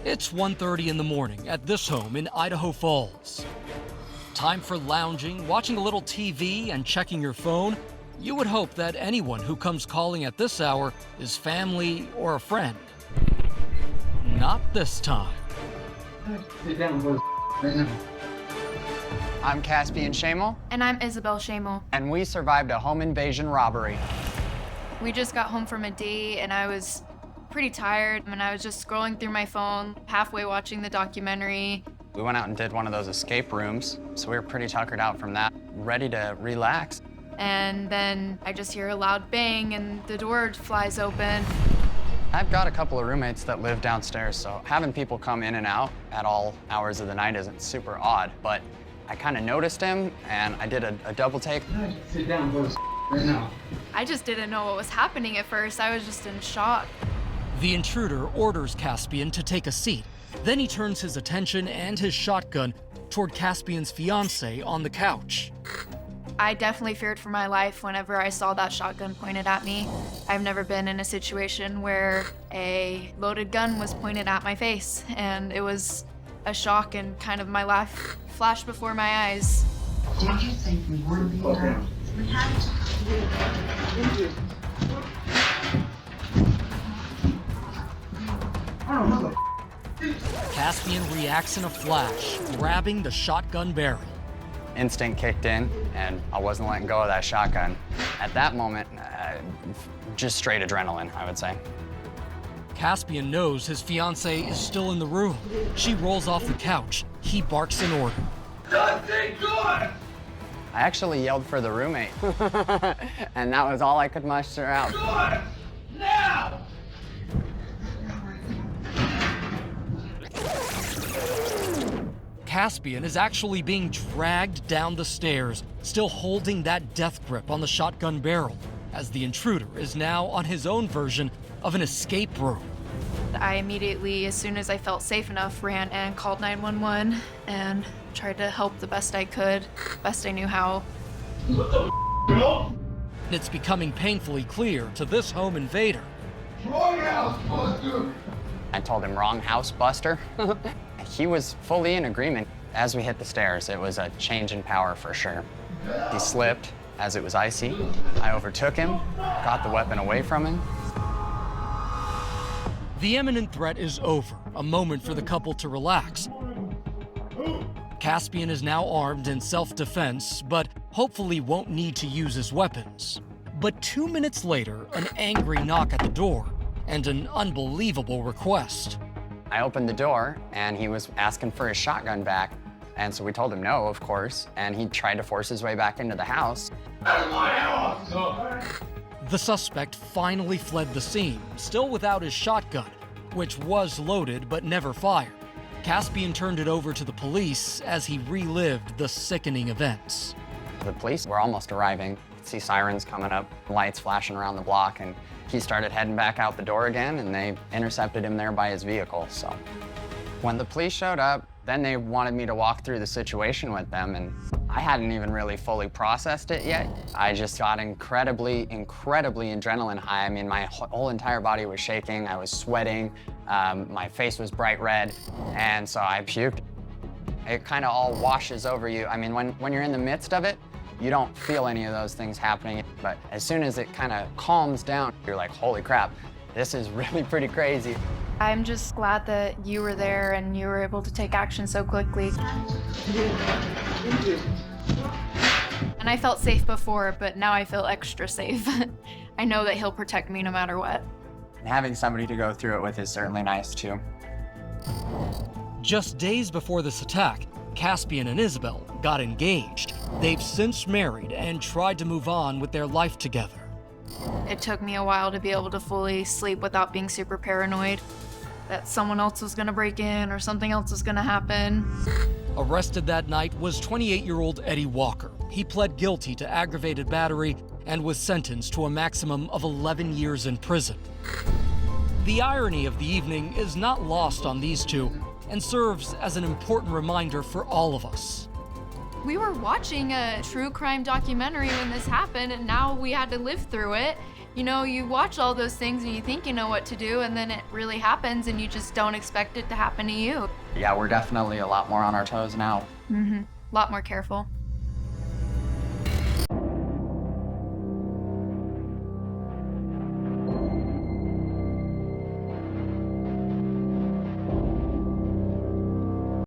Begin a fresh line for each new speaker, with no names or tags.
It's 1:30 in the morning at this home in Idaho Falls. Time for lounging, watching a little TV, and checking your phone. You would hope that anyone who comes calling at this hour is family or a friend. Not this time.
Sit down, boys. Right now.
I'm Caspian Shamel,
And I'm Isabel Shamel.
and we survived a home invasion robbery.
We just got home from a date and I was pretty tired and I was just scrolling through my phone, halfway watching the documentary.
We went out and did one of those escape rooms, so we were pretty tuckered out from that, ready to relax.
And then I just hear a loud bang and the door flies open.
I've got a couple of roommates that live downstairs, so having people come in and out at all hours of the night isn't super odd, but I kind of noticed him and I did a double take.
Sit down, boys. Right now.
I just didn't know what was happening at first. I was just in shock.
The intruder orders Caspian to take a seat. Then he turns his attention and his shotgun toward Caspian's fiancée on the couch.
I definitely feared for my life whenever I saw that shotgun pointed at me. I've never been in a situation where a loaded gun was pointed at my face, and it was a shock and kind of my life flashed before my eyes.
Did you think we would be here? We had to.
I don't know.
Caspian reacts in a flash, grabbing the shotgun barrel.
Instinct kicked in and I wasn't letting go of that shotgun. At that moment, just straight adrenaline, I would say.
Caspian knows his fiancée is still in the room. She rolls off the couch. He barks an order.
I actually yelled for the roommate, and that was all I could muster out.
Caspian is actually being dragged down the stairs, still holding that death grip on the shotgun barrel, as the intruder is now on his own version of an escape room.
I immediately, as soon as I felt safe enough, ran and called 911 and tried to help the best I could, best I knew how.
It's becoming painfully clear to this home invader
I told him wrong house, Buster. He was fully in agreement. As we hit the stairs, it was a change in power for sure. He slipped as it was icy. I overtook him, got the weapon away from him.
The imminent threat is over, a moment for the couple to relax. Caspian is now armed in self-defense, but hopefully won't need to use his weapons. But 2 minutes later, an angry knock at the door and an unbelievable request.
I opened the door and he was asking for his shotgun back. And so we told him no, of course, and he tried to force his way back into the house.
The suspect finally fled the scene, still without his shotgun, which was loaded but never fired. Caspian turned it over to the police as he relived the sickening events.
The police were almost arriving. You could see sirens coming up, lights flashing around the block, and he started heading back out the door again, and they intercepted him there by his vehicle. So when the police showed up, then they wanted me to walk through the situation with them, and I hadn't even really fully processed it yet. I just got incredibly adrenaline high. I mean, my whole entire body was shaking. I was sweating. My face was bright red, and so I puked. It kind of all washes over you. I mean, when you're in the midst of it, you don't feel any of those things happening. But as soon as it kind of calms down, you're like, holy crap, this is really pretty crazy.
I'm just glad that you were there and you were able to take action so quickly. And I felt safe before, but now I feel extra safe. I know that he'll protect me no matter what.
And having somebody to go through it with is certainly nice too.
Just days before this attack, Caspian and Isabel got engaged. They've since married and tried to move on with their life together.
It took me a while to be able to fully sleep without being super paranoid that someone else was gonna break in or something else was gonna happen.
Arrested that night was 28-year-old Eddie Walker. He pled guilty to aggravated battery and was sentenced to a maximum of 11 years in prison. The irony of the evening is not lost on these two and serves as an important reminder for all of us.
We were watching a true crime documentary when this happened, and now we had to live through it. You know, you watch all those things and you think you know what to do, and then it really happens and you just don't expect it to happen to you.
Yeah, we're definitely a lot more on our toes now.
A lot more careful.